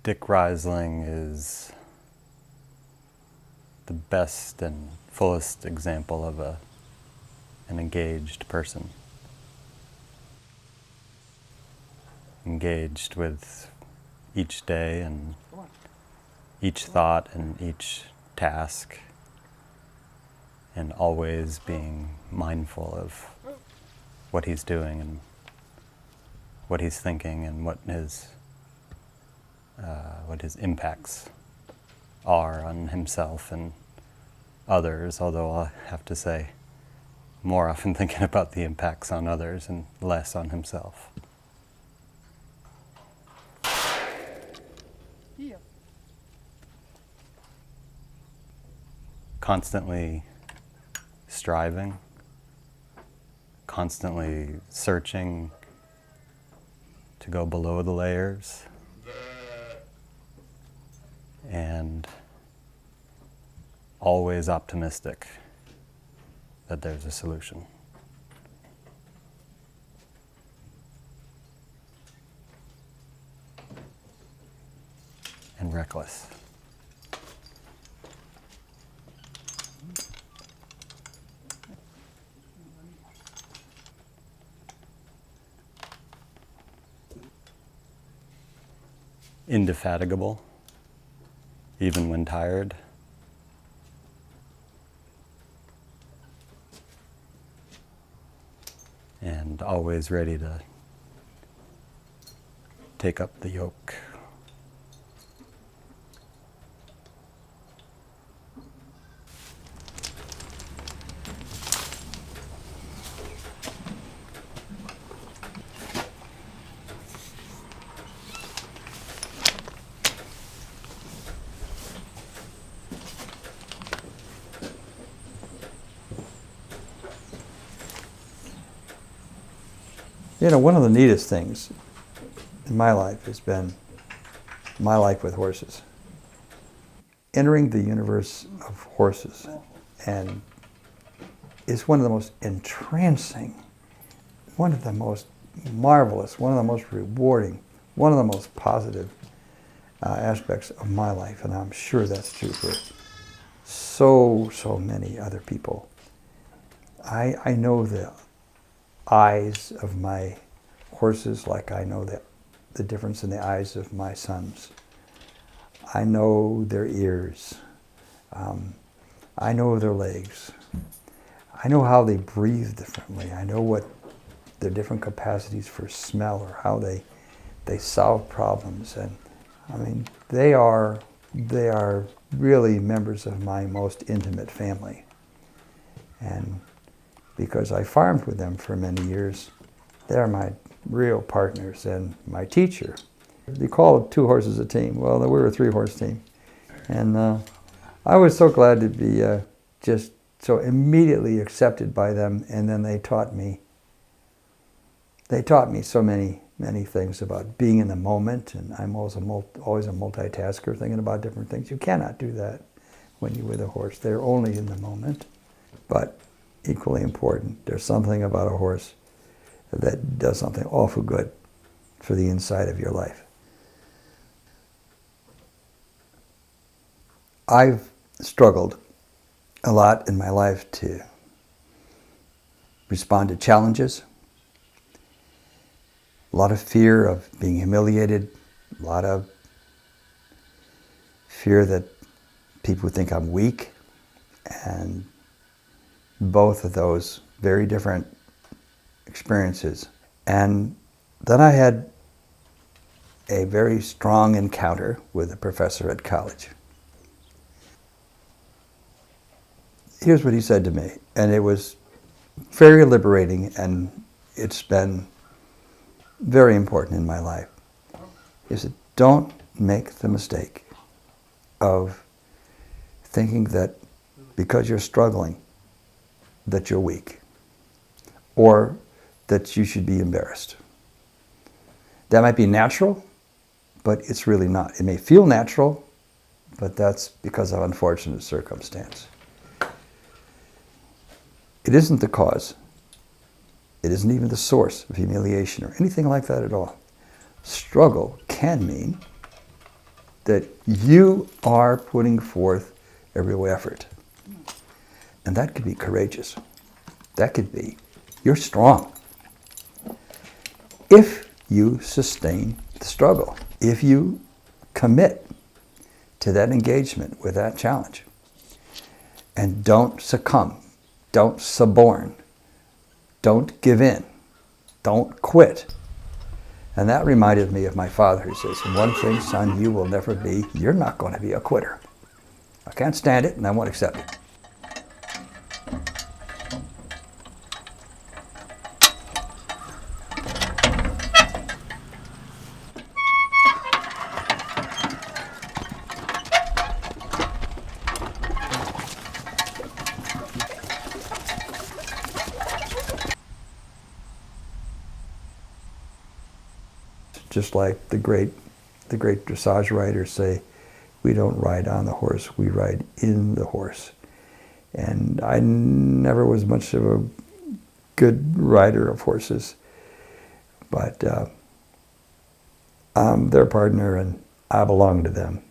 Dick Riseling is the best and fullest example of an engaged person. Engaged with each day and each thought and each task, and always being mindful of what he's doing and what he's thinking and what his impacts are on himself and others, although I have to say more often thinking about the impacts on others and less on himself. Constantly striving, constantly searching to go below the layers, and always optimistic that there's a solution. And reckless. Indefatigable, even when tired. And always ready to take up the yoke. You know, one of the neatest things in my life has been my life with horses. Entering the universe of horses and is one of the most entrancing, one of the most marvelous, one of the most rewarding, one of the most positive aspects of my life, and I'm sure that's true for so many other people. I know the eyes of my horses like I know the difference in the eyes of my sons. I know their ears. I know their legs. I know how they breathe differently. I know what their different capacities for smell or how they solve problems. And I mean, they are really members of my most intimate family. And because I farmed with them for many years, they're my real partners and my teacher. They call 2 horses a team. Well, we were a 3-horse team. And I was so glad to be just so immediately accepted by them, and then they taught me so many things about being in the moment, and I'm always a multitasker thinking about different things. You cannot do that when you're with a horse. They're only in the moment. But equally important, there's something about a horse that does something awful good for the inside of your life. I've struggled a lot in my life to respond to challenges, a lot of fear of being humiliated, a lot of fear that people would think I'm weak, and both of those very different experiences. And then I had a very strong encounter with a professor at college. Here's what he said to me, and it was very liberating, and it's been very important in my life. He said, don't make the mistake of thinking that because you're struggling, that you're weak, or that you should be embarrassed. That might be natural, but it's really not. It may feel natural, but that's because of unfortunate circumstance. It isn't the cause. It isn't even the source of humiliation or anything like that at all. Struggle can mean that you are putting forth a real effort. And that could be courageous. That could be, you're strong. If you sustain the struggle, if you commit to that engagement with that challenge, and don't succumb, don't suborn, don't give in, don't quit. And that reminded me of my father, who says, one thing, son, you will never be, you're not going to be a quitter. I can't stand it and I won't accept it. Just like the great dressage riders say, we don't ride on the horse, we ride in the horse. And I never was much of a good rider of horses, but I'm their partner and I belong to them.